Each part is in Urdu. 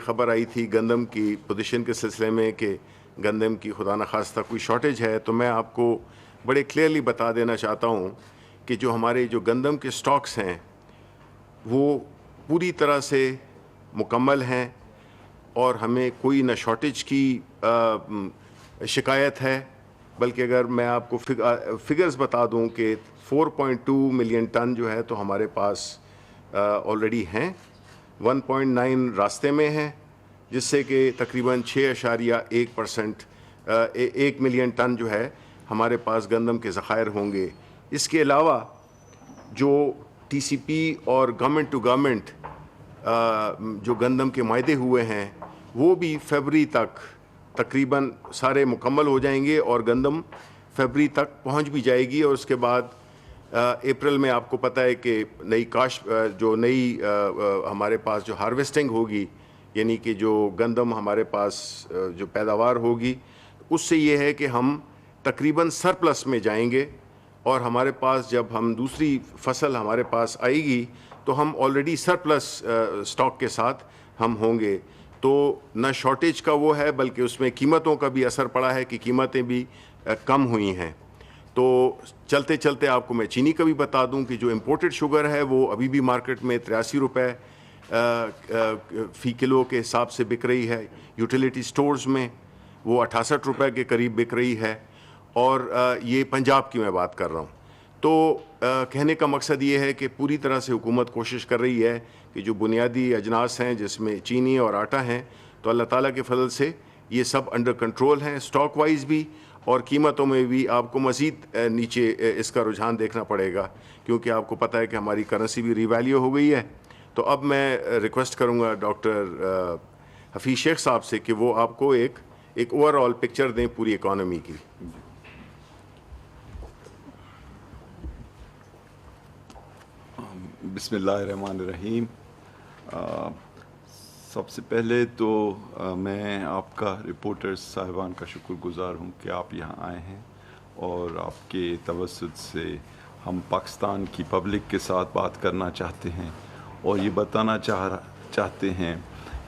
خبر آئی تھی گندم کی پوزیشن کے سلسلے میں کہ گندم کی خدا نخواستہ کوئی شارٹیج ہے، تو میں آپ کو بڑے کلیئرلی بتا دینا چاہتا ہوں کہ جو ہمارے جو گندم کے سٹاکس ہیں وہ پوری طرح سے مکمل ہیں اور ہمیں کوئی نہ شارٹیج کی شکایت ہے، بلکہ اگر میں آپ کو فگرز بتا دوں کہ 4.2 ملین ٹن جو ہے تو ہمارے پاس آلریڈی ہیں، 1.9 راستے میں ہیں، جس سے کہ تقریباً 6.1% 1 ملین ٹن جو ہے ہمارے پاس گندم کے ذخائر ہوں گے۔ اس کے علاوہ جو ٹی سی پی اور گورنمنٹ ٹو گورنمنٹ جو گندم کے معاہدے ہوئے ہیں وہ بھی فیبری تک تقریباً سارے مکمل ہو جائیں گے اور گندم فیبری تک پہنچ بھی جائے گی، اور اس کے بعد اپریل میں آپ کو پتہ ہے کہ نئی ہمارے پاس جو ہارویسٹنگ ہوگی، یعنی کہ جو گندم ہمارے پاس جو پیداوار ہوگی، اس سے یہ ہے کہ ہم تقریباً سرپلس میں جائیں گے، اور ہمارے پاس جب ہم دوسری فصل ہمارے پاس آئے گی تو ہم آلریڈی سرپلس سٹاک کے ساتھ ہم ہوں گے۔ تو نہ شارٹیج کا وہ ہے، بلکہ اس میں قیمتوں کا بھی اثر پڑا ہے کہ قیمتیں بھی کم ہوئی ہیں۔ تو چلتے چلتے آپ کو میں چینی کا بھی بتا دوں کہ جو امپورٹڈ شوگر ہے وہ ابھی بھی مارکیٹ میں 83 روپے فی کلو کے حساب سے بک رہی ہے، یوٹیلیٹی سٹورز میں وہ 68 روپے کے قریب بک رہی ہے، اور یہ پنجاب کی میں بات کر رہا ہوں۔ تو کہنے کا مقصد یہ ہے کہ پوری طرح سے حکومت کوشش کر رہی ہے کہ جو بنیادی اجناس ہیں جس میں چینی اور آٹا ہیں، تو اللہ تعالیٰ کے فضل سے یہ سب انڈر کنٹرول ہیں، سٹاک وائز بھی اور قیمتوں میں بھی۔ آپ کو مزید نیچے اس کا رجحان دیکھنا پڑے گا، کیونکہ آپ کو پتہ ہے کہ ہماری کرنسی بھی ری ویلیو ہو گئی ہے۔ تو اب میں ریکویسٹ کروں گا ڈاکٹر حفیظ شیخ صاحب سے کہ وہ آپ کو ایک اوور آل پکچر دیں پوری اکانومی کی۔ بسم اللہ الرحمن الرحیم۔ سب سے پہلے تو میں آپ کا رپورٹر صاحبان کا شکر گزار ہوں کہ آپ یہاں آئے ہیں، اور آپ کے توسط سے ہم پاکستان کی پبلک کے ساتھ بات کرنا چاہتے ہیں اور یہ بتانا چاہتے ہیں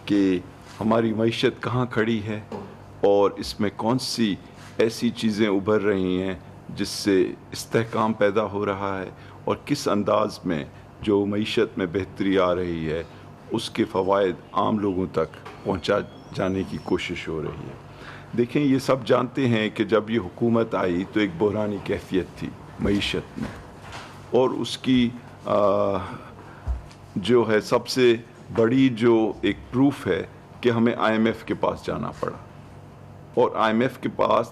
کہ ہماری معیشت کہاں کھڑی ہے اور اس میں کون سی ایسی چیزیں ابھر رہی ہیں جس سے استحکام پیدا ہو رہا ہے، اور کس انداز میں جو معیشت میں بہتری آ رہی ہے اس کے فوائد عام لوگوں تک پہنچا جانے کی کوشش ہو رہی ہے۔ دیکھیں، یہ سب جانتے ہیں کہ جب یہ حکومت آئی تو ایک بحرانی کیفیت تھی معیشت میں، اور اس کی جو ہے سب سے بڑی جو ایک پروف ہے کہ ہمیں آئی ایم ایف کے پاس جانا پڑا، اور آئی ایم ایف کے پاس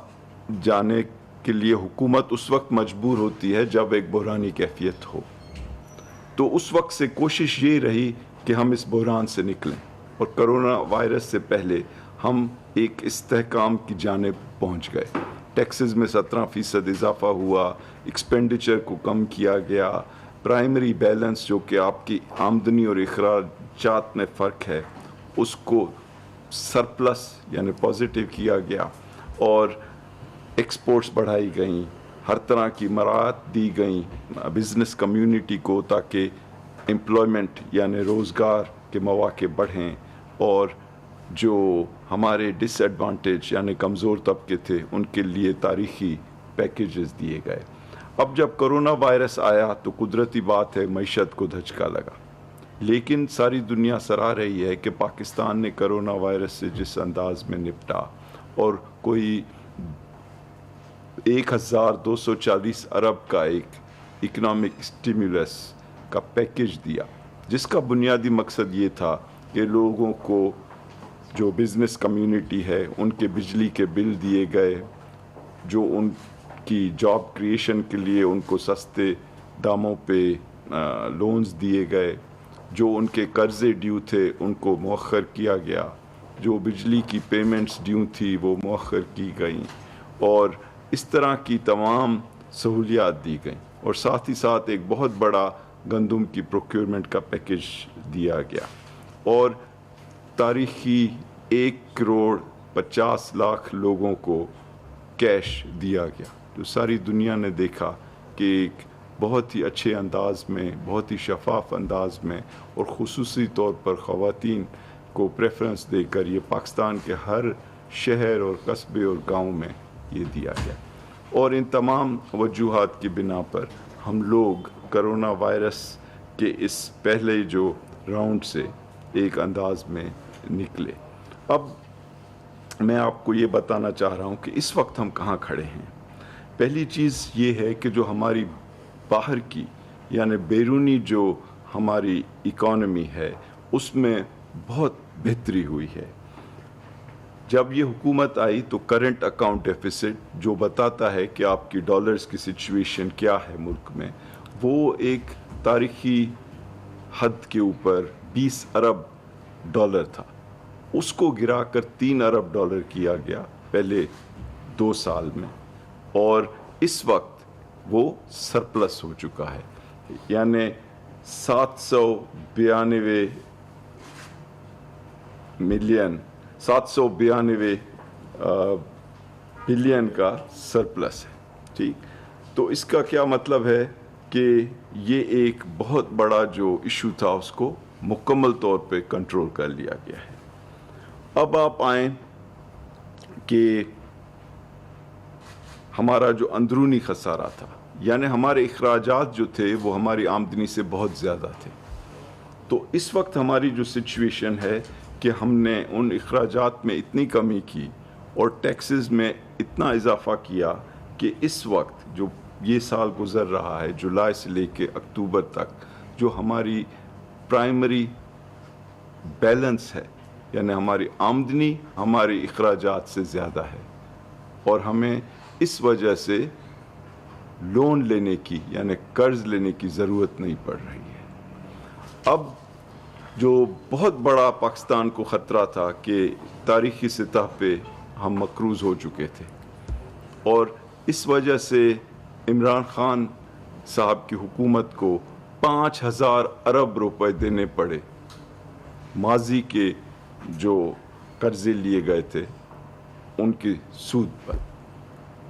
جانے کے لیے حکومت اس وقت مجبور ہوتی ہے جب ایک بحرانی کیفیت ہو۔ تو اس وقت سے کوشش یہ رہی کہ ہم اس بحران سے نکلیں، اور کرونا وائرس سے پہلے ہم ایک استحکام کی جانب پہنچ گئے۔ ٹیکسز میں 17% اضافہ ہوا، ایکسپینڈیچر کو کم کیا گیا، پرائمری بیلنس جو کہ آپ کی آمدنی اور اخراجات میں فرق ہے اس کو سرپلس یعنی پازیٹیو کیا گیا، اور ایکسپورٹس بڑھائی گئیں، ہر طرح کی مراعات دی گئیں بزنس کمیونٹی کو تاکہ امپلائمنٹ یعنی روزگار کے مواقع بڑھیں، اور جو ہمارے ڈس ایڈوانٹیج یعنی کمزور طبقے تھے ان کے لیے تاریخی پیکیجز دیے گئے۔ اب جب کرونا وائرس آیا تو قدرتی بات ہے معیشت کو دھچکا لگا، لیکن ساری دنیا سراہ رہی ہے کہ پاکستان نے کرونا وائرس سے جس انداز میں نپٹا، اور کوئی 1240 ارب کا ایک اکنامک سٹیمولس کا پیکیج دیا، جس کا بنیادی مقصد یہ تھا کہ لوگوں کو جو بزنس کمیونٹی ہے ان کے بجلی کے بل دیے گئے، جو ان کی جاب کریشن کے لیے ان کو سستے داموں پہ لونز دیے گئے، جو ان کے قرضے ڈیو تھے ان کو مؤخر کیا گیا، جو بجلی کی پیمنٹس ڈیو تھی وہ مؤخر کی گئیں، اور اس طرح کی تمام سہولیات دی گئیں، اور ساتھ ہی ساتھ ایک بہت بڑا گندم کی پروکیورمنٹ کا پیکیج دیا گیا، اور تاریخی 1,50,00,000 لوگوں کو کیش دیا گیا۔ تو ساری دنیا نے دیکھا کہ ایک بہت ہی اچھے انداز میں، بہت ہی شفاف انداز میں، اور خصوصی طور پر خواتین کو پریفرنس دے کر یہ پاکستان کے ہر شہر اور قصبے اور گاؤں میں یہ دیا گیا، اور ان تمام وجوہات کی بنا پر ہم لوگ کرونا وائرس کے اس پہلے جو راؤنڈ سے ایک انداز میں نکلے۔ اب میں آپ کو یہ بتانا چاہ رہا ہوں کہ اس وقت ہم کہاں کھڑے ہیں۔ پہلی چیز یہ ہے کہ جو ہماری باہر کی یعنی بیرونی جو ہماری اکانومی ہے اس میں بہت بہتری ہوئی ہے۔ جب یہ حکومت آئی تو کرنٹ اکاؤنٹ ڈیفیسٹ جو بتاتا ہے کہ آپ کی ڈالرز کی سچویشن کیا ہے ملک میں، وہ ایک تاریخی حد کے اوپر 20 ارب ڈالر تھا، اس کو گرا کر 3 ارب ڈالر کیا گیا پہلے 2 سال میں، اور اس وقت وہ سرپلس ہو چکا ہے، یعنی 792 بلین کا سرپلس ہے۔ ٹھیک، تو اس کا کیا مطلب ہے کہ یہ ایک بہت بڑا جو ایشو تھا اس کو مکمل طور پہ کنٹرول کر لیا گیا ہے۔ اب آپ آئیں کہ ہمارا جو اندرونی خسارہ تھا، یعنی ہمارے اخراجات جو تھے وہ ہماری آمدنی سے بہت زیادہ تھے، تو اس وقت ہماری جو سچویشن ہے کہ ہم نے ان اخراجات میں اتنی کمی کی اور ٹیکسز میں اتنا اضافہ کیا کہ اس وقت جو یہ سال گزر رہا ہے جولائی سے لے کے اکتوبر تک جو ہماری پرائمری بیلنس ہے، یعنی ہماری آمدنی ہماری اخراجات سے زیادہ ہے، اور ہمیں اس وجہ سے لون لینے کی یعنی قرض لینے کی ضرورت نہیں پڑ رہی ہے۔ اب جو بہت بڑا پاکستان کو خطرہ تھا کہ تاریخی سطح پہ ہم مقروض ہو چکے تھے، اور اس وجہ سے عمران خان صاحب کی حکومت کو 5000 ارب روپے دینے پڑے ماضی کے جو قرضے لیے گئے تھے ان کی سود پر۔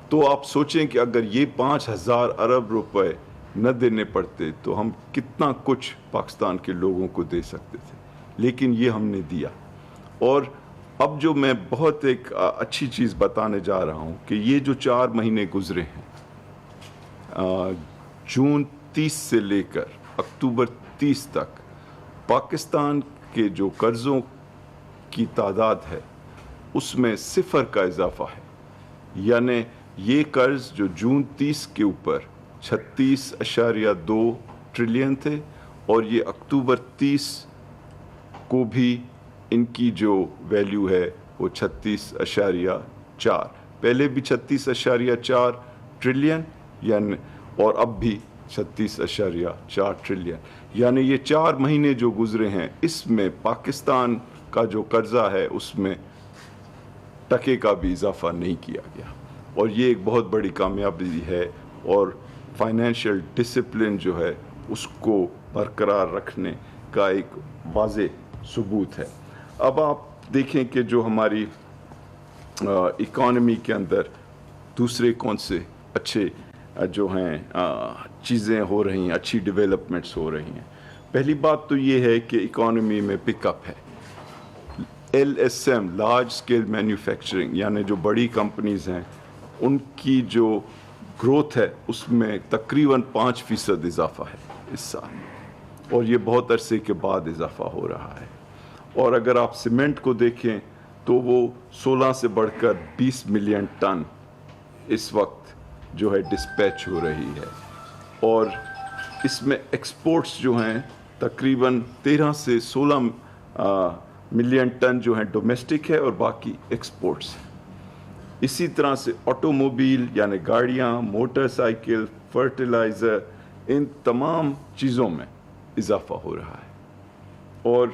تو آپ سوچیں کہ اگر یہ 5000 ارب روپے نہ دینے پڑتے تو ہم کتنا کچھ پاکستان کے لوگوں کو دے سکتے تھے، لیکن یہ ہم نے دیا۔ اور اب جو میں بہت ایک اچھی چیز بتانے جا رہا ہوں کہ یہ جو 4 مہینے گزرے ہیں، جون 30 سے لے کر اکتوبر 30 تک، پاکستان کے جو قرضوں کی تعداد ہے اس میں 0 کا اضافہ ہے، یعنی یہ قرض جو جون 30 کے اوپر 36.2 ٹریلین تھے، اور یہ اکتوبر 30 کو بھی ان کی جو ویلیو ہے وہ 36.4، پہلے بھی 36.4 ٹریلین یعنی، اور اب بھی 36.4 ٹریلین، یعنی یہ 4 مہینے جو گزرے ہیں اس میں پاکستان کا جو قرضہ ہے اس میں ٹکے کا بھی اضافہ نہیں کیا گیا، اور یہ ایک بہت بڑی کامیابی ہے، اور فائنینشیل ڈسپلن جو ہے اس کو برقرار رکھنے کا ایک واضح ثبوت ہے۔ اب آپ دیکھیں کہ جو ہماری اکانومی کے اندر دوسرے کون سے اچھے جو ہیں چیزیں ہو رہی ہیں، اچھی ڈیولپمنٹس ہو رہی ہیں۔ پہلی بات تو یہ ہے کہ اکانومی میں پک اپ ہے۔ LSM لارج اسکیل مینوفیکچرنگ، یعنی جو بڑی کمپنیز ہیں ان کی جو گروتھ ہے اس میں تقریباً 5% اضافہ ہے اس سال، اور یہ بہت عرصے کے بعد اضافہ ہو رہا ہے۔ اور اگر آپ سیمنٹ کو دیکھیں تو وہ 16 سے بڑھ کر 20 ملین ٹن اس وقت جو ہے ڈسپیچ ہو رہی ہے، اور اس میں ایکسپورٹس جو ہیں تقریباً 13 سے 16 ملین ٹن جو ہیں ڈومیسٹک ہے اور باقی ایکسپورٹس ہیں۔ اسی طرح سے آٹو موبائل یعنی گاڑیاں، موٹر سائیکل، فرٹیلائزر، ان تمام چیزوں میں اضافہ ہو رہا ہے، اور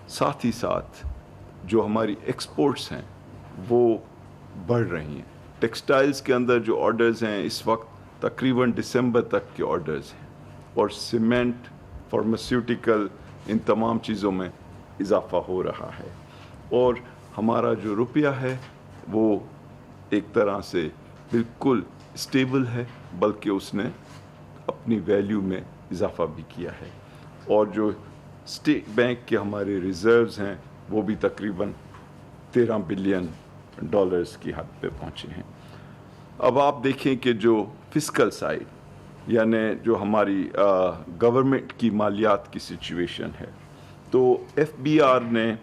ساتھ ہی ساتھ جو ہماری ایکسپورٹس ہیں وہ بڑھ رہی ہیں۔ ٹیکسٹائلز کے اندر جو آرڈرز ہیں اس وقت تقریباً دسمبر تک کے آرڈرز ہیں، اور سیمنٹ، فارماسیوٹیکل، ان تمام چیزوں میں اضافہ ہو رہا ہے، اور ہمارا جو روپیہ ہے وہ ایک طرح سے بالکل اسٹیبل ہے، بلکہ اس نے اپنی ویلیو میں اضافہ بھی کیا ہے، اور جو اسٹیٹ بینک کے ہمارے ریزروز ہیں وہ بھی تقریباً $13 بلین کی حد پہ پہنچے ہیں۔ اب آپ دیکھیں کہ جو فسکل سائڈ یعنی جو ہماری گورنمنٹ کی مالیات کی سچویشن ہے، تو ایف بی آر نے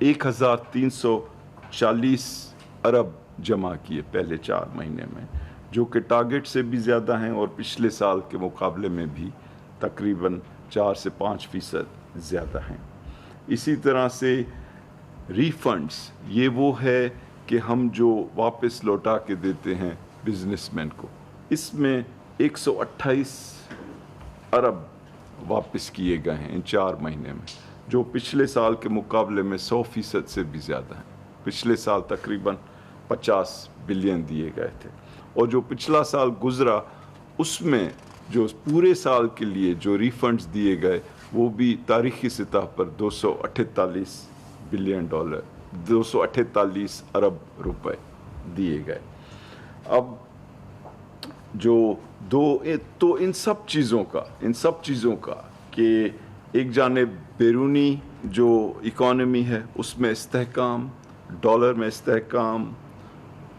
1340 ارب جمع کیے پہلے 4 مہینے میں، جو کہ ٹارگٹ سے بھی زیادہ ہیں اور پچھلے سال کے مقابلے میں بھی تقریباً 4 سے 5% زیادہ ہیں۔ اسی طرح سے ریفنڈز، یہ وہ ہے کہ ہم جو واپس لوٹا کے دیتے ہیں بزنس مین کو، اس میں 128 ارب واپس کیے گئے ہیں ان 4 مہینے میں، جو پچھلے سال کے مقابلے میں 100% سے بھی زیادہ ہیں۔ پچھلے سال تقریباً 50 بلین دیے گئے تھے، اور جو پچھلا سال گزرا اس میں جو پورے سال کے لیے جو ریفنڈز دیے گئے وہ بھی تاریخی سطح پر $248 بلین 248 ارب روپے دیے گئے۔ اب جو تو ان سب چیزوں کا کہ ایک جانب بیرونی جو اکانومی ہے اس میں استحکام، ڈالر میں استحکام،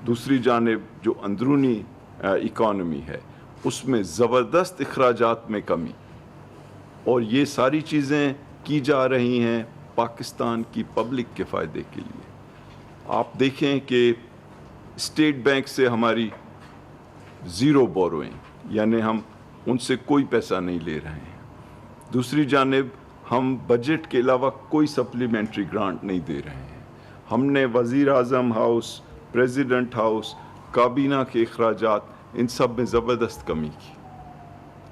دوسری جانب جو اندرونی اکانومی ہے اس میں زبردست اخراجات میں کمی، اور یہ ساری چیزیں کی جا رہی ہیں پاکستان کی پبلک کے فائدے کے لیے۔ آپ دیکھیں کہ اسٹیٹ بینک سے ہماری زیرو بوروئنگ، یعنی ہم ان سے کوئی پیسہ نہیں لے رہے ہیں۔ دوسری جانب ہم بجٹ کے علاوہ کوئی سپلیمنٹری گرانٹ نہیں دے رہے ہیں۔ ہم نے وزیر اعظم ہاؤس، پریزیڈنٹ ہاؤس، کابینہ کے اخراجات، ان سب میں زبردست کمی کی،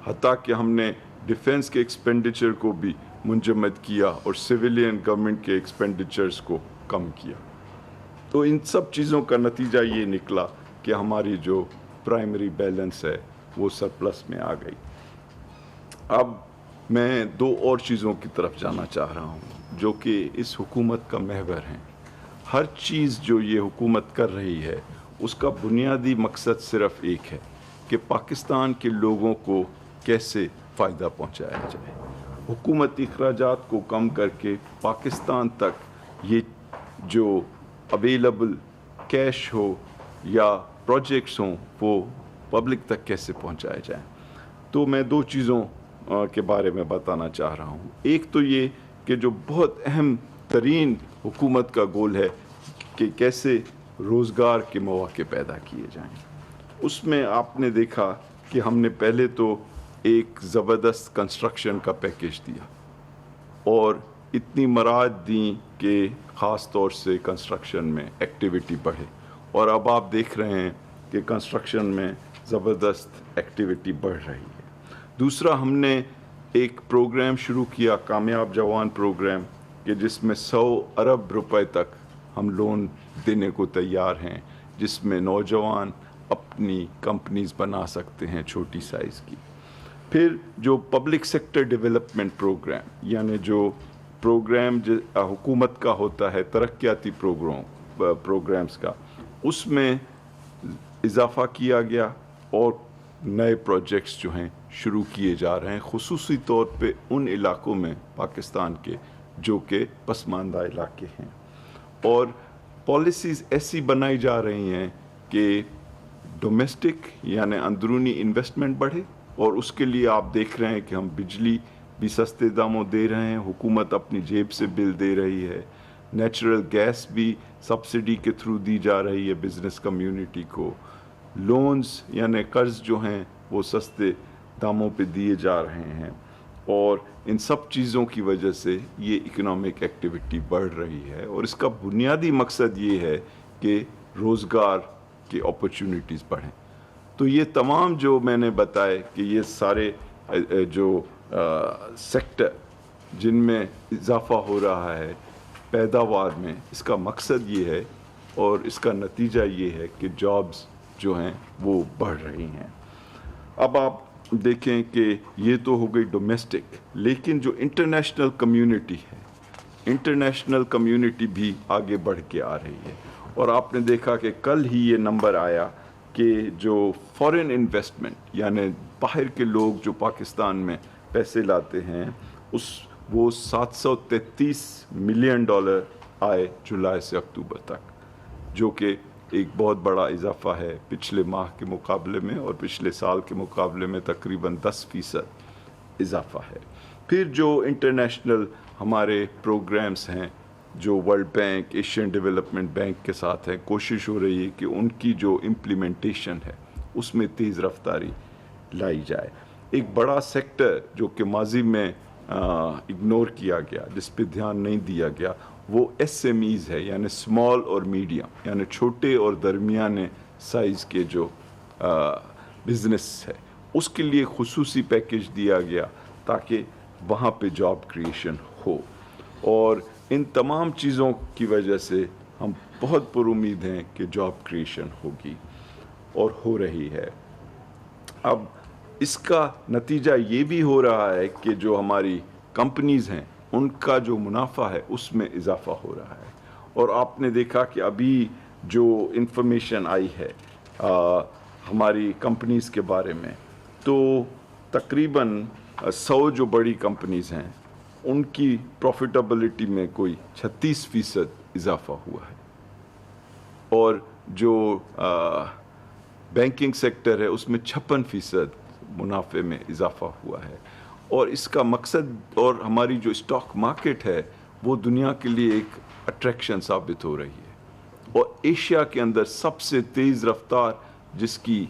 حتیٰ کہ ہم نے ڈیفنس کے ایکسپینڈیچر کو بھی منجمد کیا اور سویلین گورنمنٹ کے ایکسپینڈیچرز کو کم کیا۔ تو ان سب چیزوں کا نتیجہ یہ نکلا کہ ہماری جو پرائمری بیلنس ہے وہ سرپلس میں آ گئی۔ اب میں 2 اور چیزوں کی طرف جانا چاہ رہا ہوں جو کہ اس حکومت کا محور ہیں۔ ہر چیز جو یہ حکومت کر رہی ہے اس کا بنیادی مقصد صرف ایک ہے کہ پاکستان کے لوگوں کو کیسے فائدہ پہنچایا جائے، حکومتی اخراجات کو کم کر کے پاکستان تک یہ جو اویلیبل کیش ہو یا پروجیکٹس ہوں وہ پبلک تک کیسے پہنچائے جائیں۔ تو میں 2 چیزوں کے بارے میں بتانا چاہ رہا ہوں۔ ایک تو یہ کہ جو بہت اہم ترین حکومت کا گول ہے کہ کیسے روزگار کے مواقع پیدا کیے جائیں۔ اس میں آپ نے دیکھا کہ ہم نے پہلے تو ایک زبردست کنسٹرکشن کا پیکیج دیا اور اتنی مراعات دیں کہ خاص طور سے کنسٹرکشن میں ایکٹیویٹی بڑھے، اور اب آپ دیکھ رہے ہیں کہ کنسٹرکشن میں زبردست ایکٹیویٹی بڑھ رہی ہے۔ دوسرا، ہم نے ایک پروگرام شروع کیا، کامیاب جوان پروگرام، کہ جس میں 100 ارب روپے تک ہم لون دینے کو تیار ہیں، جس میں نوجوان اپنی کمپنیز بنا سکتے ہیں چھوٹی سائز کی۔ پھر جو پبلک سیکٹر ڈیولپمنٹ پروگرام، یعنی جو پروگرام حکومت کا ہوتا ہے ترقیاتی پروگرامز کا، اس میں اضافہ کیا گیا اور نئے پروجیکٹس جو ہیں شروع کیے جا رہے ہیں، خصوصی طور پہ ان علاقوں میں پاکستان کے جو کہ پسماندہ علاقے ہیں، اور پالیسیز ایسی بنائی جا رہی ہیں کہ ڈومیسٹک یعنی اندرونی انویسٹمنٹ بڑھے، اور اس کے لیے آپ دیکھ رہے ہیں کہ ہم بجلی بھی سستے داموں دے رہے ہیں، حکومت اپنی جیب سے بل دے رہی ہے، نیچرل گیس بھی سبسڈی کے تھرو دی جا رہی ہے بزنس کمیونٹی کو، لونز یعنی قرض جو ہیں وہ سستے داموں پہ دیے جا رہے ہیں، اور ان سب چیزوں کی وجہ سے یہ اکنامک ایکٹیویٹی بڑھ رہی ہے، اور اس کا بنیادی مقصد یہ ہے کہ روزگار کی اپرچونٹیز بڑھیں۔ تو یہ تمام جو میں نے بتائے کہ یہ سارے جو سیکٹر جن میں اضافہ ہو رہا ہے پیداوار میں، اس کا مقصد یہ ہے اور اس کا نتیجہ یہ ہے کہ جابز جو ہیں وہ بڑھ رہی ہیں۔ اب آپ دیکھیں کہ یہ تو ہو گئی ڈومیسٹک، لیکن جو انٹرنیشنل کمیونٹی ہے، انٹرنیشنل کمیونٹی بھی آگے بڑھ کے آ رہی ہے، اور آپ نے دیکھا کہ کل ہی یہ نمبر آیا کہ جو فارن انویسٹمنٹ یعنی باہر کے لوگ جو پاکستان میں پیسے لاتے ہیں، وہ $733 ملین آئے جولائی سے اکتوبر تک، جو کہ ایک بہت بڑا اضافہ ہے پچھلے ماہ کے مقابلے میں، اور پچھلے سال کے مقابلے میں تقریباً 10% اضافہ ہے۔ پھر جو انٹرنیشنل ہمارے پروگرامز ہیں جو world bank, Asian development bank کے ساتھ ہیں، کوشش ہو رہی ہے کہ ان کی جو امپلیمنٹیشن ہے اس میں تیز رفتاری لائی جائے۔ ایک بڑا سیکٹر جو کہ ماضی میں اگنور کیا گیا، جس پہ دھیان نہیں دیا گیا، وہ SMEs ہے، یعنی اسمال اور میڈیم، یعنی چھوٹے اور درمیانے سائز کے جو بزنس ہے، اس کے لیے خصوصی پیکیج دیا گیا تاکہ وہاں پہ جاب کریشن ہو۔ اور ان تمام چیزوں کی وجہ سے ہم بہت پر امید ہیں کہ جاب کریشن ہوگی اور ہو رہی ہے۔ اب اس کا نتیجہ یہ بھی ہو رہا ہے کہ جو ہماری کمپنیز ہیں ان کا جو منافع ہے اس میں اضافہ ہو رہا ہے۔ اور آپ نے دیکھا کہ ابھی جو انفارمیشن آئی ہے ہماری کمپنیز کے بارے میں، تو تقریباً 100 جو بڑی کمپنیز ہیں ان کی پروفیٹیبلٹی میں کوئی 36% اضافہ ہوا ہے، اور جو بینکنگ سیکٹر ہے اس میں 56% منافع میں اضافہ ہوا ہے۔ اور اس کا مقصد، اور ہماری جو اسٹاک مارکیٹ ہے وہ دنیا کے لیے ایک اٹریکشن ثابت ہو رہی ہے، اور ایشیا کے اندر سب سے تیز رفتار جس کی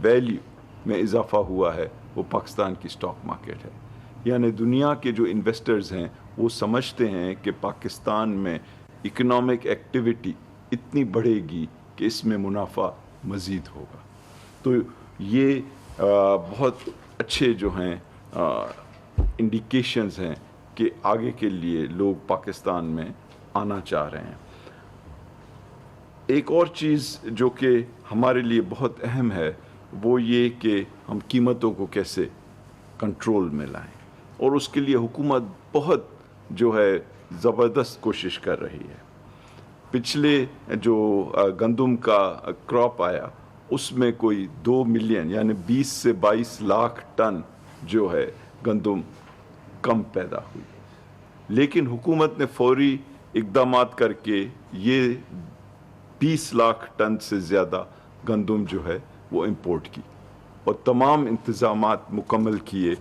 ویلیو میں اضافہ ہوا ہے وہ پاکستان کی اسٹاک مارکیٹ ہے۔ یعنی دنیا کے جو انویسٹرز ہیں وہ سمجھتے ہیں کہ پاکستان میں اکنامک ایکٹیویٹی اتنی بڑھے گی کہ اس میں منافع مزید ہوگا۔ تو یہ بہت اچھے جو ہیں انڈیکیشنز ہیں کہ آگے کے لیے لوگ پاکستان میں آنا چاہ رہے ہیں۔ ایک اور چیز جو کہ ہمارے لیے بہت اہم ہے وہ یہ کہ ہم قیمتوں کو کیسے کنٹرول میں لائیں، اور اس کے لیے حکومت بہت جو ہے زبردست کوشش کر رہی ہے۔ پچھلے جو گندم کا کراپ آیا اس میں کوئی 2 ملین یعنی 20 سے 22 لاکھ ٹن جو ہے گندم کم پیدا ہوئی، لیکن حکومت نے فوری اقدامات کر کے یہ 20 لاکھ ٹن سے زیادہ گندم جو ہے وہ امپورٹ کی، اور تمام انتظامات مکمل کیے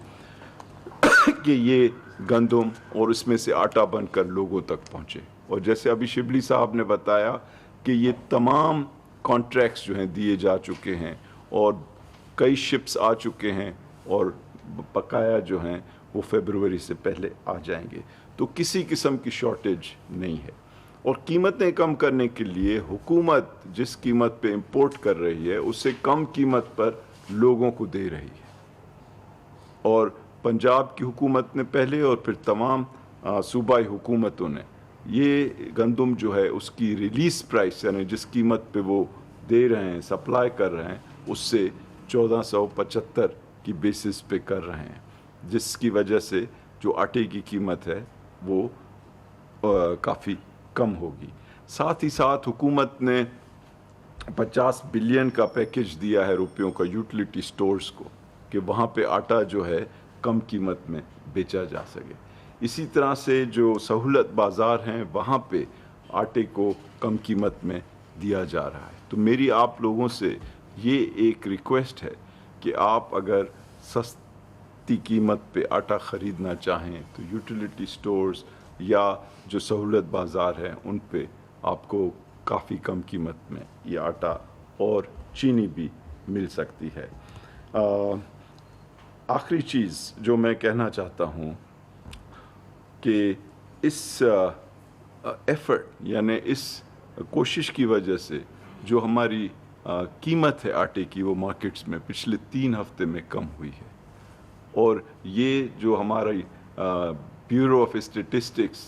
کہ یہ گندم اور اس میں سے آٹا بن کر لوگوں تک پہنچے۔ اور جیسے ابھی شبلی صاحب نے بتایا کہ یہ تمام کانٹریکٹس جو ہیں دیے جا چکے ہیں، اور کئی شپس آ چکے ہیں، اور بقایا جو ہیں وہ فیبروری سے پہلے آ جائیں گے۔ تو کسی قسم کی شارٹیج نہیں ہے، اور قیمتیں کم کرنے کے لیے حکومت جس قیمت پہ امپورٹ کر رہی ہے اس سے کم قیمت پر لوگوں کو دے رہی ہے۔ اور پنجاب کی حکومت نے پہلے، اور پھر تمام صوبائی حکومتوں نے یہ گندم جو ہے اس کی ریلیز پرائس، یعنی جس قیمت پہ وہ دے رہے ہیں، سپلائی کر رہے ہیں، اس سے 1475 کی بیسس پہ کر رہے ہیں، جس کی وجہ سے جو آٹے کی قیمت ہے وہ کافی کم ہوگی۔ ساتھ ہی ساتھ حکومت نے 50 بلین کا پیکیج دیا ہے روپیوں کا یوٹیلیٹی سٹورز کو، کہ وہاں پہ آٹا جو ہے کم قیمت میں بیچا جا سکے۔ اسی طرح سے جو سہولت بازار ہیں وہاں پہ آٹے کو کم قیمت میں دیا جا رہا ہے۔ تو میری آپ لوگوں سے یہ ایک ریکویسٹ ہے کہ آپ اگر سستی قیمت پہ آٹا خریدنا چاہیں تو یوٹیلیٹی سٹورز یا جو سہولت بازار ہیں ان پہ آپ کو کافی کم قیمت میں یہ آٹا اور چینی بھی مل سکتی ہے۔ آخری چیز جو میں کہنا چاہتا ہوں کہ اس ایفرٹ یعنی اس کوشش کی وجہ سے جو ہماری قیمت ہے آٹے کی وہ مارکیٹس میں پچھلے 3 ہفتے میں کم ہوئی ہے، اور یہ جو ہماری bureau of statistics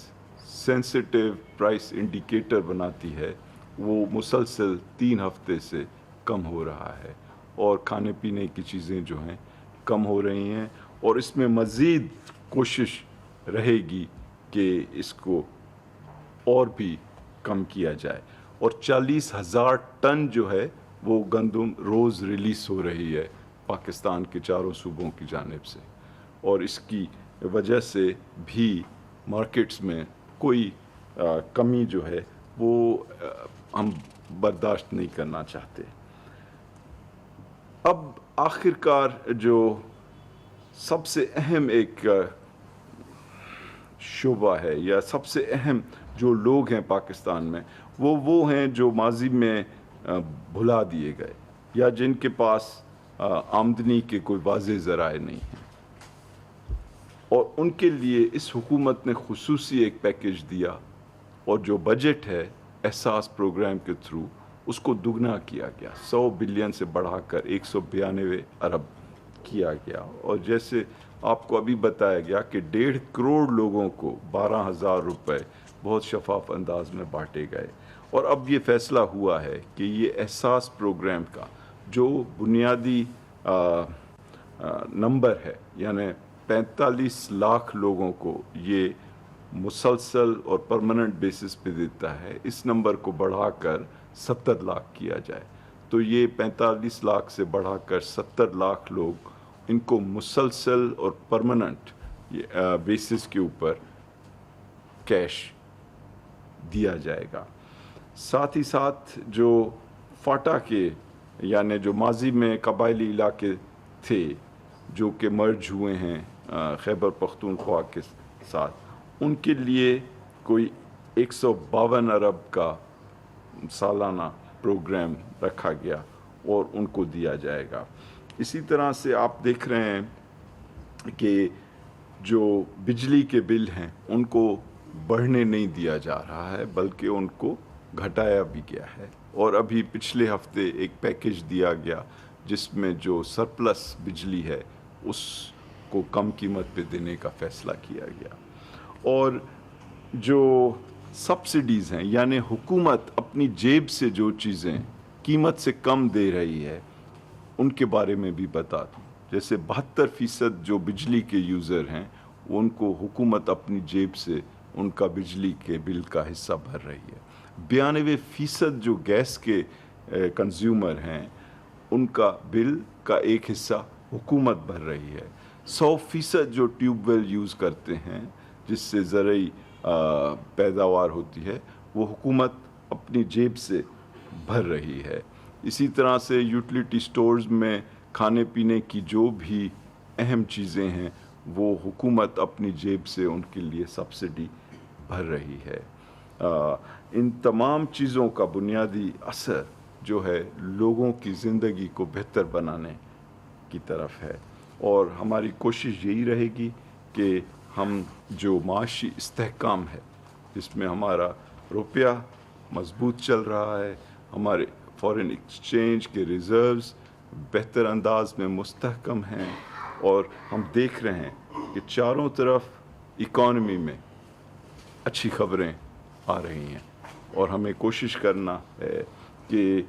sensitive price indicator بناتی ہے وہ مسلسل 3 ہفتے سے کم ہو رہا ہے، اور کھانے پینے کی چیزیں جو ہیں کم ہو رہی ہیں، اور اس میں مزید کوشش رہے گی کہ اس کو اور بھی کم کیا جائے۔ اور 40,000 ٹن جو ہے وہ گندم روز ریلیز ہو رہی ہے پاکستان کے چاروں صوبوں کی جانب سے، اور اس کی وجہ سے بھی مارکیٹس میں کوئی کمی جو ہے وہ ہم برداشت نہیں کرنا چاہتے۔ اب آخر کار جو سب سے اہم ایک شعبہ ہے یا سب سے اہم جو لوگ ہیں پاکستان میں، وہ ہیں جو ماضی میں بھلا دیے گئے یا جن کے پاس آمدنی کے کوئی واضح ذرائع نہیں ہیں، اور ان کے لیے اس حکومت نے خصوصی ایک پیکیج دیا، اور جو بجٹ ہے احساس پروگرام کے تھرو اس کو دگنا کیا گیا، 100 بلین سے بڑھا کر 192 ارب کیا گیا، اور جیسے آپ کو ابھی بتایا گیا کہ 1.5 کروڑ لوگوں کو 12,000 روپے بہت شفاف انداز میں بانٹے گئے۔ اور اب یہ فیصلہ ہوا ہے کہ یہ احساس پروگرام کا جو بنیادی نمبر ہے، یعنی 45 لاکھ لوگوں کو یہ مسلسل اور پرماننٹ بیسس پہ دیتا ہے، اس نمبر کو بڑھا کر 70 لاکھ کیا جائے، تو یہ 45 لاکھ سے بڑھا کر 70 لاکھ لوگ ان کو مسلسل اور پرماننٹ بیسس کے اوپر کیش دیا جائے گا۔ ساتھ ہی ساتھ جو فاٹا کے یعنی جو ماضی میں قبائلی علاقے تھے جو کہ مرج ہوئے ہیں خیبر پختونخوا کے ساتھ، ان کے لیے کوئی 152 ارب کا سالانہ پروگرام رکھا گیا اور ان کو دیا جائے گا۔ اسی طرح سے آپ دیکھ رہے ہیں کہ جو بجلی کے بل ہیں ان کو بڑھنے نہیں دیا جا رہا ہے بلکہ ان کو گھٹایا بھی گیا ہے، اور ابھی پچھلے ہفتے ایک پیکیج دیا گیا جس میں جو سرپلس بجلی ہے اس کو کم قیمت پہ دینے کا فیصلہ کیا گیا۔ اور جو سبسڈیز ہیں یعنی حکومت اپنی جیب سے جو چیزیں قیمت سے کم دے رہی ہے ان کے بارے میں بھی بتا دوں، جیسے 72% جو بجلی کے یوزر ہیں ان کو حکومت اپنی جیب سے ان کا بجلی کے بل کا حصہ بھر رہی ہے، 92% جو گیس کے کنزیومر ہیں ان کا بل کا ایک حصہ حکومت بھر رہی ہے، 100% جو ٹیوب ویل یوز کرتے ہیں جس سے زرعی پیداوار ہوتی ہے وہ حکومت اپنی جیب سے بھر رہی ہے۔ اسی طرح سے یوٹیلیٹی سٹورز میں کھانے پینے کی جو بھی اہم چیزیں ہیں وہ حکومت اپنی جیب سے ان کے لیے سبسڈی بھر رہی ہے۔ ان تمام چیزوں کا بنیادی اثر جو ہے لوگوں کی زندگی کو بہتر بنانے کی طرف ہے، اور ہماری کوشش یہی رہے گی کہ ہم جو معاشی استحکام ہے جس میں ہمارا روپیہ مضبوط چل رہا ہے، ہمارے فارن ایکسچینج کے ریزروز بہتر انداز میں مستحکم ہیں، اور ہم دیکھ رہے ہیں کہ چاروں طرف اکانومی میں اچھی خبریں آ رہی ہیں، اور ہمیں کوشش کرنا ہے کہ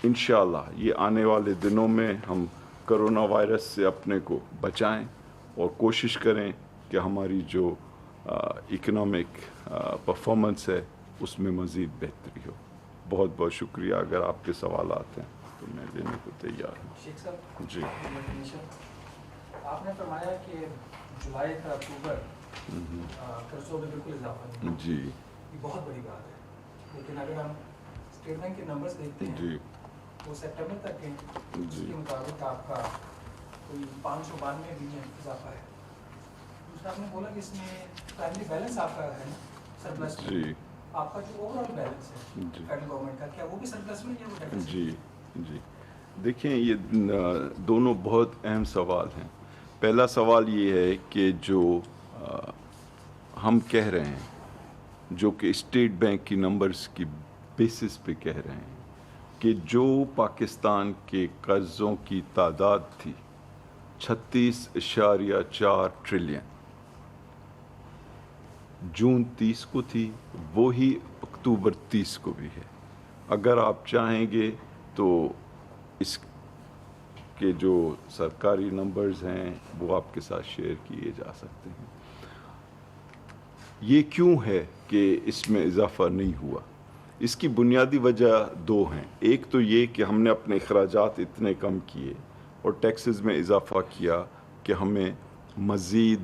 انشاءاللہ یہ آنے والے دنوں میں ہم کرونا وائرس سے اپنے کو بچائیں اور کوشش کریں کہ ہماری جو اکنامک پرفارمنس ہے اس میں مزید بہتری ہو۔ بہت بہت شکریہ، اگر آپ کے سوالات ہیں تو میں دینے کو تیار ہوں۔ شیخ صاحب جی، آپ نے فرمایا کہ جولائی کا اکتوبر قرضوں میں بالکل اضافہ نہیں، جی، یہ بہت بڑی بات ہے، لیکن اگر ہم اسٹیٹ بینک کے نمبرز دیکھتے ہیں جی، وہ سپٹمبر تک کے اس کے مطابق آپ کا کوئی 592 بلین اضافہ ہے۔ دوسرا آپ نے بولا کہ اس میں پرائمری بیلنس آپ کا ہے سرپلس میں، جی، آپ کا جو اوور آل بیلنس ہے فیڈرل گورنمنٹ کا، کیا وہ بھی سرپلس میں یا وہ ڈیفیسٹ؟ جی، جی، دیکھیں یہ دونوں بہت اہم سوال ہیں۔ پہلا سوال یہ ہے کہ جو ہم کہہ رہے ہیں جو کہ اسٹیٹ بینک کی نمبرز کی بیسس پہ کہہ رہے ہیں کہ جو پاکستان کے قرضوں کی تعداد تھی 36.4 ٹریلین جون 30 کو تھی، وہی اکتوبر 30 کو بھی ہے۔ اگر آپ چاہیں گے تو اس کے جو سرکاری نمبرز ہیں وہ آپ کے ساتھ شیئر کیے جا سکتے ہیں۔ یہ کیوں ہے کہ اس میں اضافہ نہیں ہوا؟ اس کی بنیادی وجہ دو ہیں۔ ایک تو یہ کہ ہم نے اپنے اخراجات اتنے کم کیے اور ٹیکسز میں اضافہ کیا کہ ہمیں مزید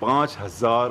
5,000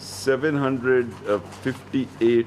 758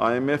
IMF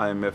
IMF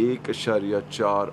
1.4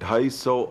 250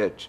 H,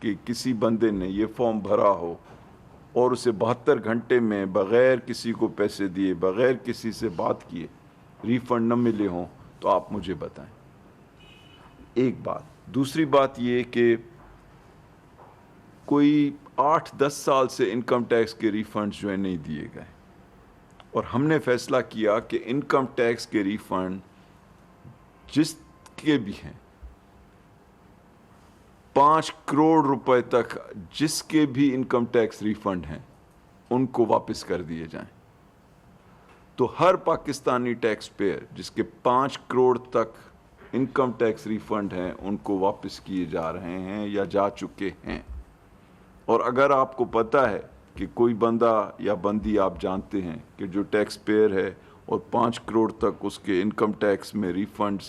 کہ کسی بندے نے یہ فارم بھرا ہو اور اسے 72 گھنٹے میں بغیر کسی کو پیسے دیے، بغیر کسی سے بات کیے ریفنڈ نہ ملے ہوں تو آپ مجھے بتائیں. ایک بات. دوسری بات یہ کہ کوئی 8-10 سال سے انکم ٹیکس کے ریفنڈز جو ہیں نہیں دیے گئے، اور ہم نے فیصلہ کیا کہ انکم ٹیکس کے ریفنڈ جس کے بھی ہیں 5 کروڑ روپے تک جس کے بھی انکم ٹیکس ریفنڈ ہیں ان کو واپس کر دیے جائیں. تو ہر پاکستانی ٹیکس پیئر جس کے 5 کروڑ تک انکم ٹیکس ریفنڈ ہیں ان کو واپس کیے جا رہے ہیں یا جا چکے ہیں. اور اگر آپ کو پتہ ہے کہ کوئی بندہ یا بندی آپ جانتے ہیں کہ جو ٹیکس پیئر ہے اور 5 کروڑ تک اس کے انکم ٹیکس میں ریفنڈز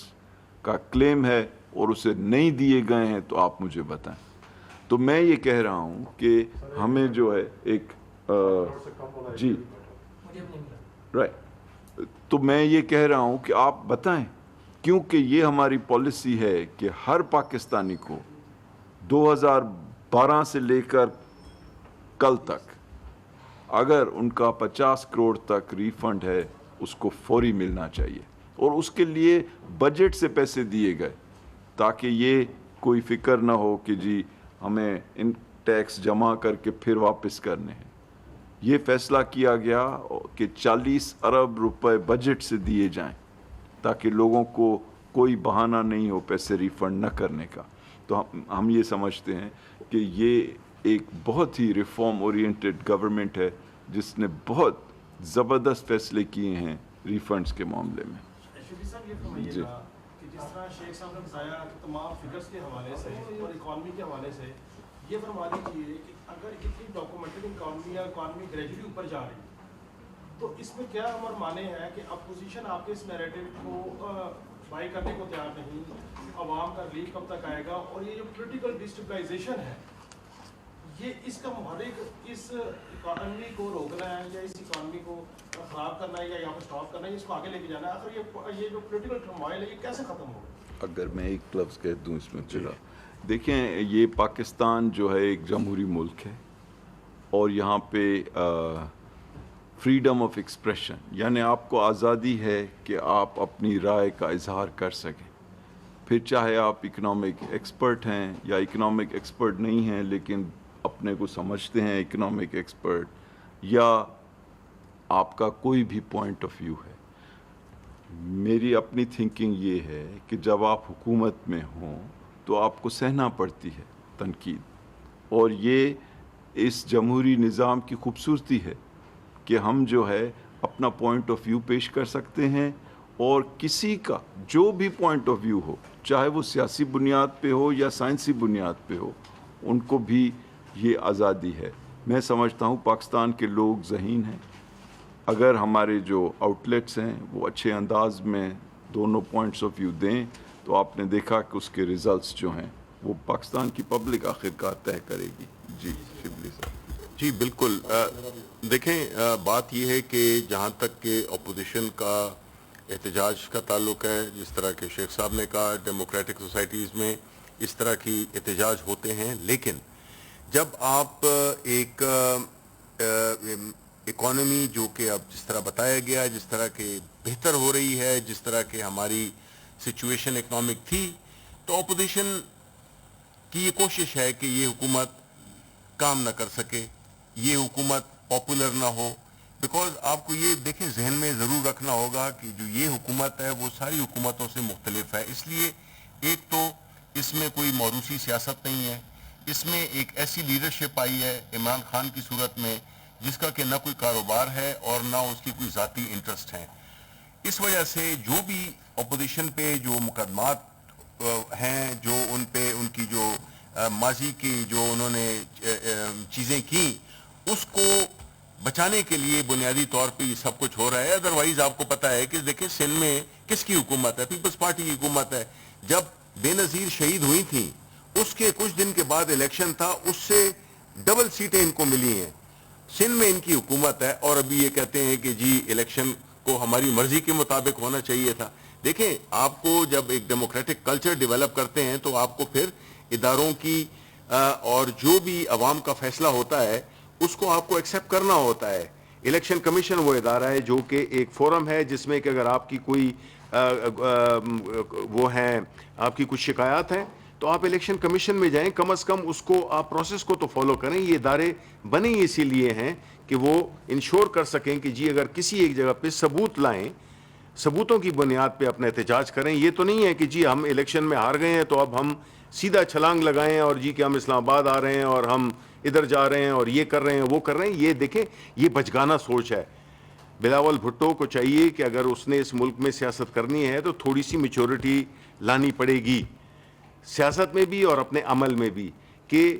کا کلیم ہے اور اسے نہیں دیے گئے ہیں تو آپ مجھے بتائیں. تو میں یہ کہہ رہا ہوں کہ ہمیں جو ہے ایک جی رائٹ، تو میں یہ کہہ رہا ہوں کہ آپ بتائیں، کیونکہ یہ ہماری پالیسی ہے کہ ہر پاکستانی کو 2012 سے لے کر کل تک اگر ان کا 50 کروڑ تک ریفنڈ ہے اس کو فوری ملنا چاہیے، اور اس کے لیے بجٹ سے پیسے دیے گئے تاکہ یہ کوئی فکر نہ ہو کہ جی ہمیں ان ٹیکس جمع کر کے پھر واپس کرنے ہیں. یہ فیصلہ کیا گیا کہ 40 ارب روپے بجٹ سے دیے جائیں تاکہ لوگوں کو کوئی بہانہ نہیں ہو پیسے ریفنڈ نہ کرنے کا. تو ہم یہ سمجھتے ہیں کہ یہ ایک بہت ہی ریفارم اورینٹڈ گورنمنٹ ہے جس نے بہت زبردست فیصلے کیے ہیں ریفنڈز کے معاملے میں. جی کہ جس طرح شیخ صاحب نے بتایا تمام فگرز کے حوالے سے اور اکانومی کے حوالے سے، یہ فرما دیجیے کہ اگر اتنی ڈاکومنٹڈ اکانومی یا اکانومی گریجولی اوپر جا رہی ہے تو اس میں کیا ہمارا مانے ہے کہ اپوزیشن آپ کے اس نیریٹو کو بائی کرنے کو تیار نہیں، عوام کا ریلیف کب تک آئے گا؟ اور یہ جو پولیٹیکل ڈسٹیبلائزیشن ہے یہ اس کا محرک اس اکانومی کو روکنا ہے یا اس اکانومی کو خراب کرنا ہے یا یہاں پر اسٹاپ کرنا ہے، اس کو آگے لے کے جانا ہے؟ آخر یہ جو پولیٹیکل ٹرموائل ہے یہ کیسے ختم ہوگا؟ اگر میں ایک لفظ کہہ دوں اس میں چلا، دیکھیں یہ پاکستان جو ہے ایک جمہوری ملک ہے اور یہاں پہ فریڈم آف ایکسپریشن یعنی آپ کو آزادی ہے کہ آپ اپنی رائے کا اظہار کر سکیں، پھر چاہے آپ اکنامک ایکسپرٹ ہیں یا اکنامک ایکسپرٹ نہیں ہیں لیکن اپنے کو سمجھتے ہیں اکنامک ایکسپرٹ، یا آپ کا کوئی بھی پوائنٹ آف ویو ہے. میری اپنی تھنکنگ یہ ہے کہ جب آپ حکومت میں ہوں تو آپ کو سہنا پڑتی ہے تنقید، اور یہ اس جمہوری نظام کی خوبصورتی ہے کہ ہم جو ہے اپنا پوائنٹ آف ویو پیش کر سکتے ہیں، اور کسی کا جو بھی پوائنٹ آف ویو ہو چاہے وہ سیاسی بنیاد پہ ہو یا سائنسی بنیاد پہ ہو ان کو بھی یہ آزادی ہے. میں سمجھتا ہوں پاکستان کے لوگ ذہین ہیں، اگر ہمارے جو آؤٹ لیٹس ہیں وہ اچھے انداز میں دونوں پوائنٹس آف ویو دیں تو آپ نے دیکھا کہ اس کے ریزلٹس جو ہیں وہ پاکستان کی پبلک آخرکار طے کرے گی. جی شبلی صاحب. جی بالکل. دیکھیں بات یہ ہے کہ جہاں تک کہ اپوزیشن کا احتجاج کا تعلق ہے، جس طرح کہ شیخ صاحب نے کہا ڈیموکریٹک سوسائٹیز میں اس طرح کی احتجاج ہوتے ہیں، لیکن جب آپ ایک اکانومی جو کہ اب جس طرح بتایا گیا، جس طرح کہ بہتر ہو رہی ہے، جس طرح کہ ہماری سچویشن اکنامک تھی، تو اپوزیشن کی یہ کوشش ہے کہ یہ حکومت کام نہ کر سکے، یہ حکومت پاپولر نہ ہو. بیکاز آپ کو یہ دیکھیں ذہن میں ضرور رکھنا ہوگا کہ جو یہ حکومت ہے وہ ساری حکومتوں سے مختلف ہے. اس لیے ایک تو اس میں کوئی موروثی سیاست نہیں ہے، اس میں ایک ایسی لیڈرشپ آئی ہے عمران خان کی صورت میں جس کا کہ نہ کوئی کاروبار ہے اور نہ اس کی کوئی ذاتی انٹرسٹ ہیں. اس وجہ سے جو بھی اپوزیشن پہ جو مقدمات ہیں، جو ان پہ ان کی جو ماضی کی جو انہوں نے چیزیں کی، اس کو بچانے کے لیے بنیادی طور پہ یہ سب کچھ ہو رہا ہے. ادروائز آپ کو پتہ ہے کہ دیکھیں سندھ میں کس کی حکومت ہے؟ پیپلز پارٹی کی حکومت ہے. جب بے نظیر شہید ہوئی تھیں اس کے کچھ دن کے بعد الیکشن تھا، اس سے ڈبل سیٹیں ان کو ملی ہیں. سندھ میں ان کی حکومت ہے اور ابھی یہ کہتے ہیں کہ جی الیکشن کو ہماری مرضی کے مطابق ہونا چاہیے تھا. دیکھیں آپ کو جب ایک ڈیموکریٹک کلچر ڈیولپ کرتے ہیں تو آپ کو پھر اداروں کی اور جو بھی عوام کا فیصلہ ہوتا ہے اس کو آپ کو ایکسیپٹ کرنا ہوتا ہے. الیکشن کمیشن وہ ادارہ ہے جو کہ ایک فورم ہے جس میں کہ اگر آپ کی کوئی وہ ہیں آپ کی کچھ شکایات ہیں تو آپ الیکشن کمیشن میں جائیں, کم از کم اس کو آپ پروسیس کو تو فالو کریں. یہ ادارے بنے ہی اسی لیے ہیں کہ وہ انشور کر سکیں کہ جی اگر کسی ایک جگہ پہ ثبوت لائیں, ثبوتوں کی بنیاد پہ اپنا احتجاج کریں. یہ تو نہیں ہے کہ جی ہم الیکشن میں ہار گئے ہیں تو اب ہم سیدھا چھلانگ لگائیں اور جی کہ ہم اسلام آباد آ رہے ہیں اور ہم ادھر جا رہے ہیں اور یہ کر رہے ہیں وہ کر رہے ہیں. یہ دیکھیں یہ بچگانہ سوچ ہے. بلاول بھٹو کو چاہیے کہ اگر اس نے اس ملک میں سیاست کرنی ہے تو تھوڑی سی میچورٹی لانی پڑے گی سیاست میں بھی اور اپنے عمل میں بھی, کہ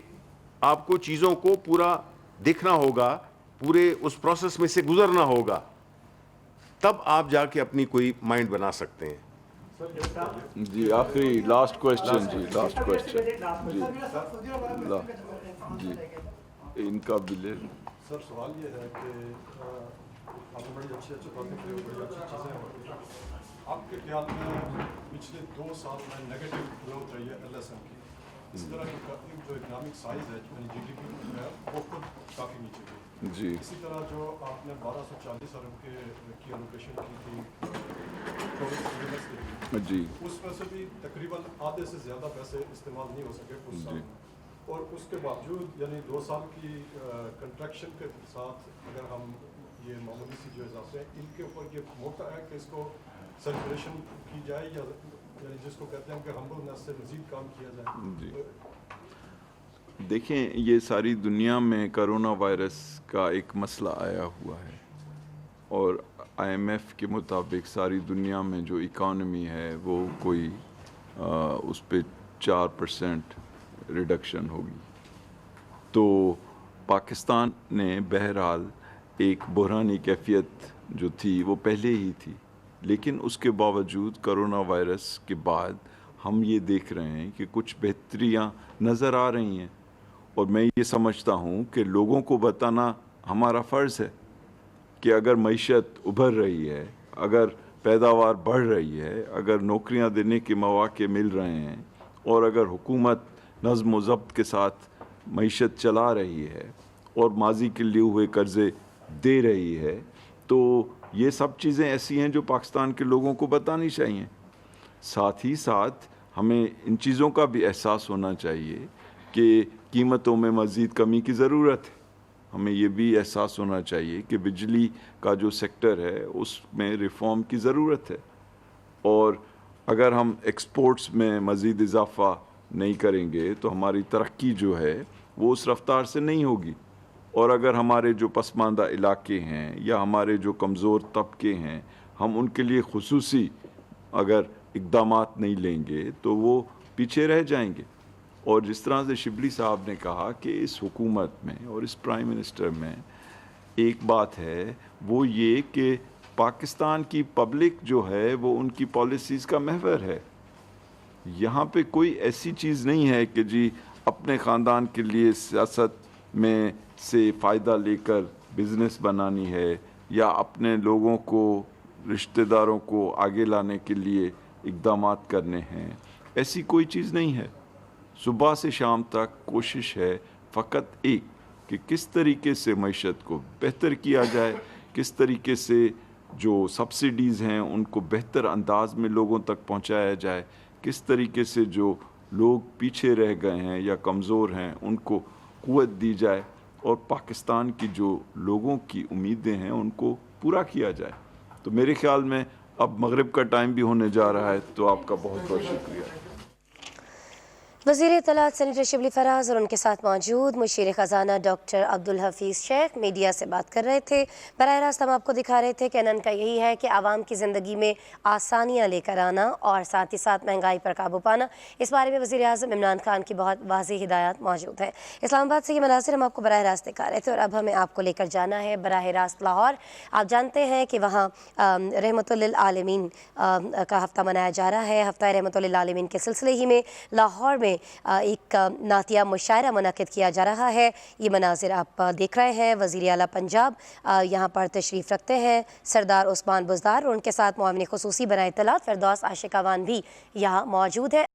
آپ کو چیزوں کو پورا دیکھنا ہوگا, پورے اس پروسیس میں سے گزرنا ہوگا, تب آپ جا کے اپنی کوئی مائنڈ بنا سکتے ہیں. جی آخری لاسٹ کوشچن, جی لاسٹ کوشچن, جی ان کا بھی لے. سر سوال یہ ہے کہ آپ نے بڑی اچھی باتیں کی, بڑی اچھی چیزیں ہیں. آپ کے خیال میں پچھلے 2 سال میں نیگیٹو گروتھ رہی ہے LSM کی, اس طرح کی جو اکنامک سائز ہے یعنی GDP ہے وہ خود کافی نیچے گئی. جی اسی طرح جو آپ نے 1240 ارب کی الوکیشن کی تھی جی اس میں سے بھی تقریباً آدھے سے زیادہ پیسے استعمال نہیں ہو سکے اس سال میں, اور اس کے باوجود یعنی 2 سال کی کنٹریکشن کے ساتھ اگر ہم یہ معمولی سی جو اضافے ہیں ان کے اوپر یہ موقع ہے کہ اس کو سیلیبریشن کی جائے, یا یعنی جس کو کہتے ہیں کہ ہمبلنس سے مزید کام کیا جائے. جی دیکھیں یہ ساری دنیا میں کرونا وائرس کا ایک مسئلہ آیا ہوا ہے, اور IMF کے مطابق ساری دنیا میں جو اکانومی ہے وہ کوئی اس پہ 4% ریڈکشن ہوگی. تو پاکستان نے بہرحال ایک بحرانی کیفیت جو تھی وہ پہلے ہی تھی, لیکن اس کے باوجود کرونا وائرس کے بعد ہم یہ دیکھ رہے ہیں کہ کچھ بہتریاں نظر آ رہی ہیں, اور میں یہ سمجھتا ہوں کہ لوگوں کو بتانا ہمارا فرض ہے کہ اگر معیشت ابھر رہی ہے, اگر پیداوار بڑھ رہی ہے, اگر نوکریاں دینے کے مواقع مل رہے ہیں, اور اگر حکومت نظم و ضبط کے ساتھ معیشت چلا رہی ہے اور ماضی کے لیے ہوئے قرضے دے رہی ہے, تو یہ سب چیزیں ایسی ہیں جو پاکستان کے لوگوں کو بتانی چاہیے. ساتھ ہی ساتھ ہمیں ان چیزوں کا بھی احساس ہونا چاہیے کہ قیمتوں میں مزید کمی کی ضرورت ہے. ہمیں یہ بھی احساس ہونا چاہیے کہ بجلی کا جو سیکٹر ہے اس میں ریفارم کی ضرورت ہے, اور اگر ہم ایکسپورٹس میں مزید اضافہ نہیں کریں گے تو ہماری ترقی جو ہے وہ اس رفتار سے نہیں ہوگی. اور اگر ہمارے جو پسماندہ علاقے ہیں یا ہمارے جو کمزور طبقے ہیں, ہم ان کے لیے خصوصی اگر اقدامات نہیں لیں گے تو وہ پیچھے رہ جائیں گے. اور جس طرح سے شبلی صاحب نے کہا کہ اس حکومت میں اور اس پرائم منسٹر میں ایک بات ہے, وہ یہ کہ پاکستان کی پبلک جو ہے وہ ان کی پالیسیز کا محور ہے. یہاں پہ کوئی ایسی چیز نہیں ہے کہ جی اپنے خاندان کے لیے سیاست میں سے فائدہ لے کر بزنس بنانی ہے, یا اپنے لوگوں کو رشتہ داروں کو آگے لانے کے لیے اقدامات کرنے ہیں. ایسی کوئی چیز نہیں ہے. صبح سے شام تک کوشش ہے فقط ایک کہ کس طریقے سے معیشت کو بہتر کیا جائے, کس طریقے سے جو سبسڈیز ہیں ان کو بہتر انداز میں لوگوں تک پہنچایا جائے, کس طریقے سے جو لوگ پیچھے رہ گئے ہیں یا کمزور ہیں ان کو قوت دی جائے, اور پاکستان کی جو لوگوں کی امیدیں ہیں ان کو پورا کیا جائے. تو میرے خیال میں اب مغرب کا ٹائم بھی ہونے جا رہا ہے, تو آپ کا بہت بہت شکریہ. وزیر اطلاعات سینیٹر شبلی فراز اور ان کے ساتھ موجود مشیر خزانہ ڈاکٹر عبدالحفیظ شیخ میڈیا سے بات کر رہے تھے. براہ راست ہم آپ کو دکھا رہے تھے کہ ان کا یہی ہے کہ عوام کی زندگی میں آسانیاں لے کر آنا اور ساتھ ہی ساتھ مہنگائی پر قابو پانا. اس بارے میں وزیر اعظم عمران خان کی بہت واضح ہدایات موجود ہیں. اسلام آباد سے یہ مناظر ہم آپ کو براہ راست دکھا رہے تھے, اور اب ہمیں آپ کو لے کر جانا ہے براہ راست لاہور. آپ جانتے ہیں کہ وہاں رحمت للعالمین کا ہفتہ منایا جا رہا ہے. ہفتہ رحمت للعالمین کے سلسلے ہی میں لاہور میں ایک نعتیہ مشاعرہ منعقد کیا جا رہا ہے. یہ مناظر آپ دیکھ رہے ہیں. وزیر اعلیٰ پنجاب یہاں پر تشریف رکھتے ہیں, سردار عثمان بزدار, اور ان کے ساتھ معاون خصوصی برائے اطلاعات فردوس عاشق اعوان بھی یہاں موجود ہے.